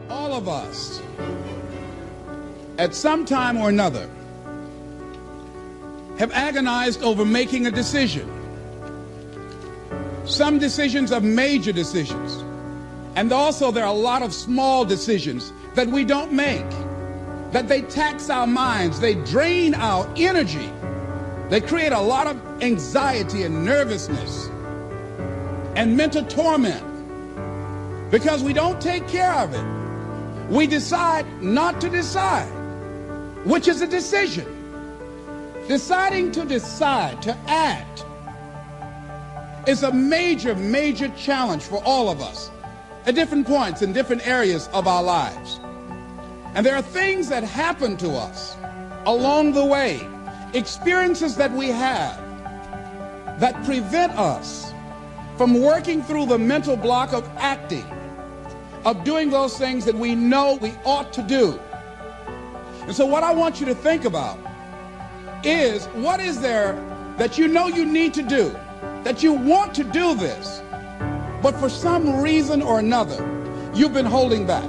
All of us, at some time or another, have agonized over making a decision. Some decisions are major decisions. And also there are a lot of small decisions that we don't make, that they tax our minds, they drain our energy, they create a lot of anxiety and nervousness and mental torment because we don't take care of it. We decide not to decide, which is a decision. Deciding to decide, to act, is a major, major challenge for all of us at different points in different areas of our lives. And there are things that happen to us along the way, experiences that we have that prevent us from working through the mental block of acting, of doing those things that we know we ought to do. And so what I want you to think about is, what is there that you know you need to do, that you want to do this, but for some reason or another, you've been holding back.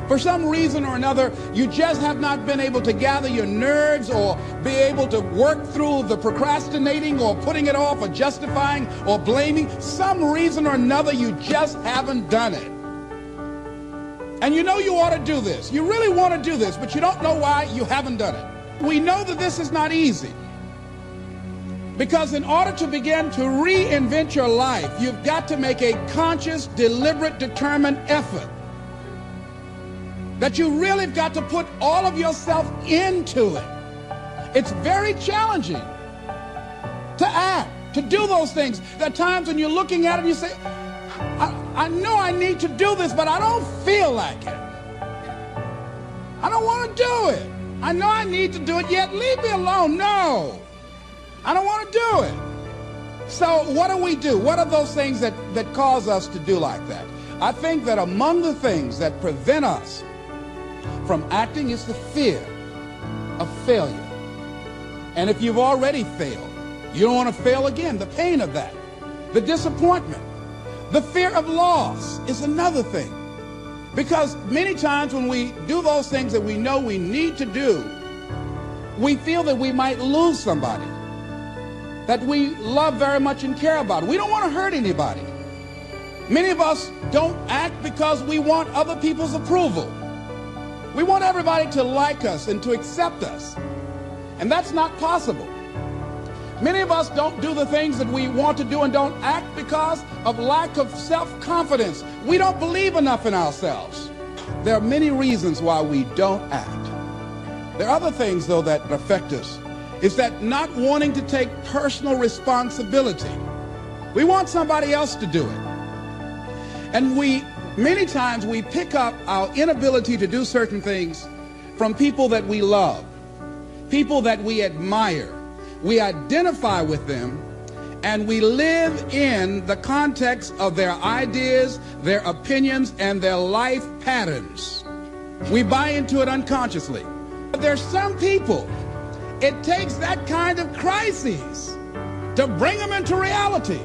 For some reason or another, you just have not been able to gather your nerves or be able to work through the procrastinating or putting it off or justifying or blaming. Some reason or another, you just haven't done it. And you know you ought to do this. You really want to do this, but you don't know why you haven't done it. We know that this is not easy. Because in order to begin to reinvent your life, you've got to make a conscious, deliberate, determined effort. That you really have got to put all of yourself into it. It's very challenging to act, to do those things. There are times when you're looking at it and you say, I know I need to do this, but I don't feel like it. I don't want to do it. I know I need to do it, yet leave me alone. No, I don't want to do it. So what do we do? What are those things that cause us to do like that? I think that among the things that prevent us from acting is the fear of failure. And if you've already failed, you don't want to fail again. The pain of that, the disappointment, the fear of loss is another thing. Because many times when we do those things that we know we need to do, we feel that we might lose somebody that we love very much and care about. We don't want to hurt anybody. Many of us don't act because we want other people's approval. We want everybody to like us and to accept us. And that's not possible. Many of us don't do the things that we want to do and don't act because of lack of self-confidence. We don't believe enough in ourselves. There are many reasons why we don't act. There are other things, though, that affect us. Is that not wanting to take personal responsibility. We want somebody else to do it. And many times we pick up our inability to do certain things from people that we love, people that we admire. We identify with them, and we live in the context of their ideas, their opinions, and their life patterns. We buy into it unconsciously. But there's some people, it takes that kind of crises to bring them into reality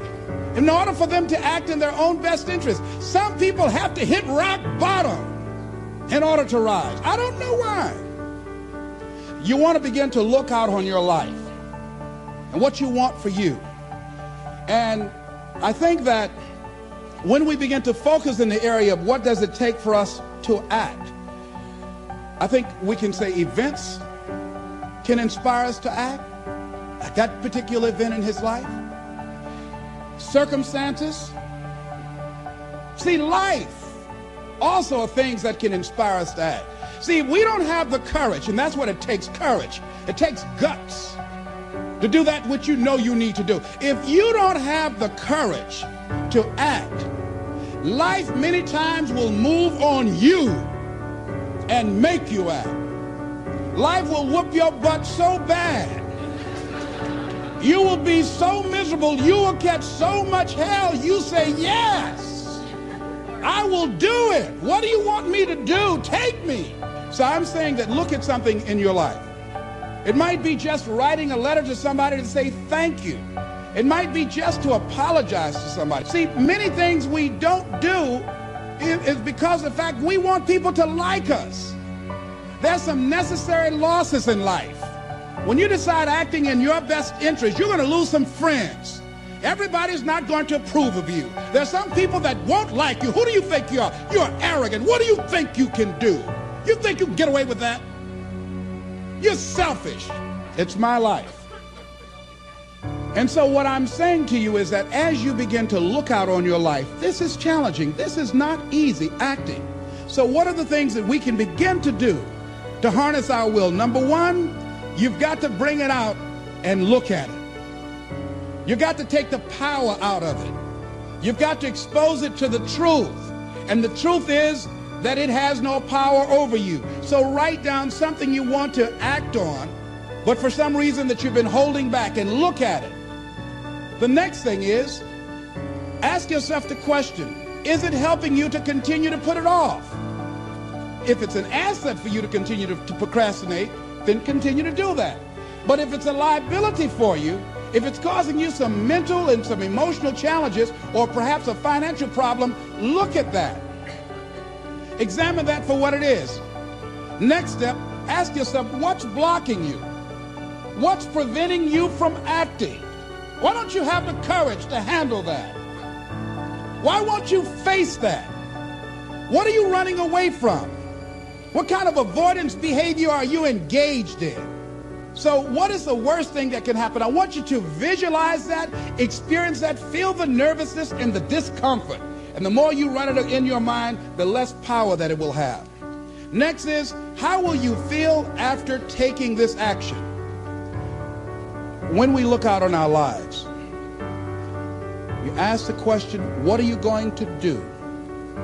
in order for them to act in their own best interest. Some people have to hit rock bottom in order to rise. I don't know why. You want to begin to look out on your life and what you want for you. And I think that when we begin to focus in the area of what does it take for us to act, I think we can say events can inspire us to act. That particular event in his life, circumstances. See, life also are things that can inspire us to act. See, we don't have the courage, and that's what it takes, courage. It takes guts to do that which you know you need to do. If you don't have the courage to act, life many times will move on you and make you act. Life will whoop your butt so bad. You will be so miserable. You will catch so much hell. You say, yes, I will do it. What do you want me to do? Take me. So I'm saying that look at something in your life. It might be just writing a letter to somebody to say thank you. It might be just to apologize to somebody. See, many things we don't do is because of the fact we want people to like us. There's some necessary losses in life. When you decide acting in your best interest, you're going to lose some friends. Everybody's not going to approve of you. There's some people that won't like you. Who do you think you are? You're arrogant. What do you think you can do? You think you can get away with that? You're selfish. It's my life. And so what I'm saying to you is that as you begin to look out on your life, this is challenging. This is not easy acting. So what are the things that we can begin to do to harness our will? Number one, you've got to bring it out and look at it. You've got to take the power out of it. You've got to expose it to the truth. And the truth is that it has no power over you. So write down something you want to act on, but for some reason that you've been holding back, and look at it. The next thing is, ask yourself the question, is it helping you to continue to put it off? If it's an asset for you to continue to procrastinate, then continue to do that. But if it's a liability for you, if it's causing you some mental and some emotional challenges, or perhaps a financial problem, look at that. Examine that for what it is. Next step, ask yourself, what's blocking you? What's preventing you from acting? Why don't you have the courage to handle that? Why won't you face that? What are you running away from? What kind of avoidance behavior are you engaged in? So what is the worst thing that can happen? I want you to visualize that, experience that, feel the nervousness and the discomfort. And the more you run it in your mind, the less power that it will have. Next is, how will you feel after taking this action? When we look out on our lives, you ask the question, what are you going to do?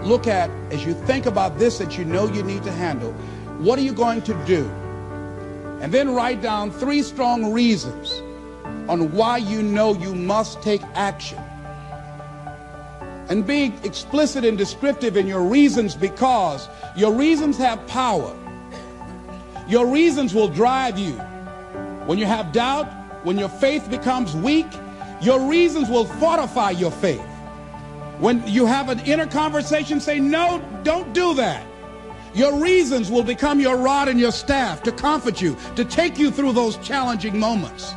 Look at, as you think about this that you know you need to handle, what are you going to do? And then write down 3 strong reasons on why you know you must take action. And be explicit and descriptive in your reasons, because your reasons have power. Your reasons will drive you. When you have doubt, when your faith becomes weak, your reasons will fortify your faith. When you have an inner conversation, say, no, don't do that. Your reasons will become your rod and your staff to comfort you, to take you through those challenging moments.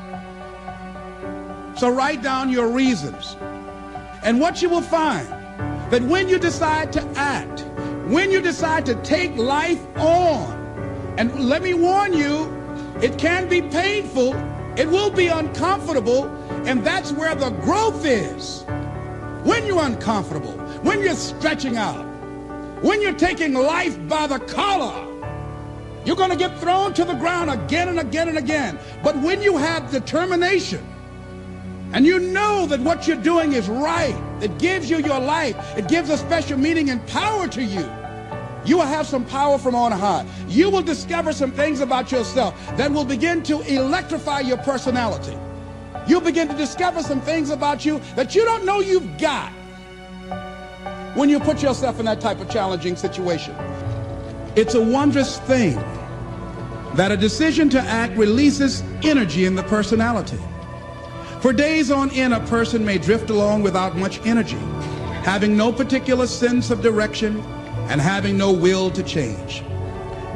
So write down your reasons. And what you will find, that when you decide to act, when you decide to take life on, and let me warn you, it can be painful, it will be uncomfortable, and that's where the growth is. When you're uncomfortable, when you're stretching out, when you're taking life by the collar, you're going to get thrown to the ground again and again and again. But when you have determination, and you know that what you're doing is right, it gives you your life, it gives a special meaning and power to you, you will have some power from on high. You will discover some things about yourself that will begin to electrify your personality. You'll begin to discover some things about you that you don't know you've got when you put yourself in that type of challenging situation. It's a wondrous thing that a decision to act releases energy in the personality. For days on end, a person may drift along without much energy, having no particular sense of direction and having no will to change.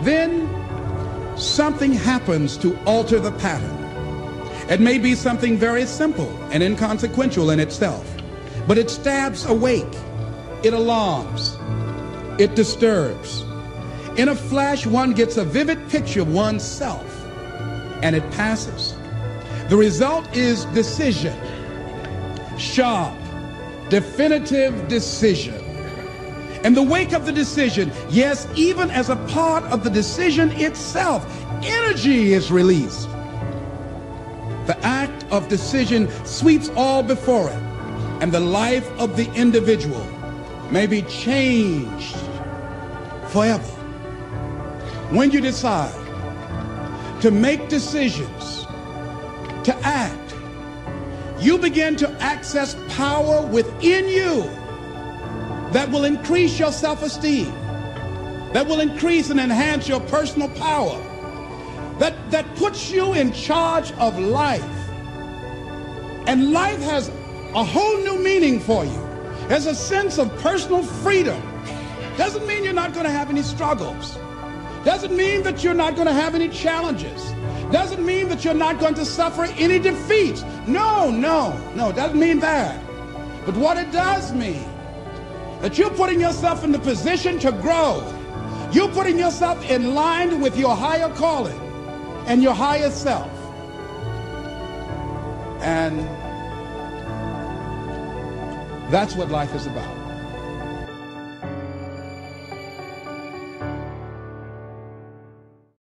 Then something happens to alter the pattern. It may be something very simple and inconsequential in itself, but it stabs awake, it alarms, it disturbs. In a flash, one gets a vivid picture of oneself, and it passes. The result is decision, sharp, definitive decision. In the wake of the decision, yes, even as a part of the decision itself, energy is released. The act of decision sweeps all before it, and the life of the individual may be changed forever. When you decide to make decisions, to act, you begin to access power within you that will increase your self-esteem, that will increase and enhance your personal power, that puts you in charge of life. And life has a whole new meaning for you. There's a sense of personal freedom Doesn't mean you're not going to have any struggles. Doesn't mean that you're not going to have any challenges. Doesn't mean that you're not going to suffer any defeats. No, doesn't mean that. But what it does mean, that you're putting yourself in the position to grow. You're putting yourself in line with your higher calling and your higher self. And that's what life is about.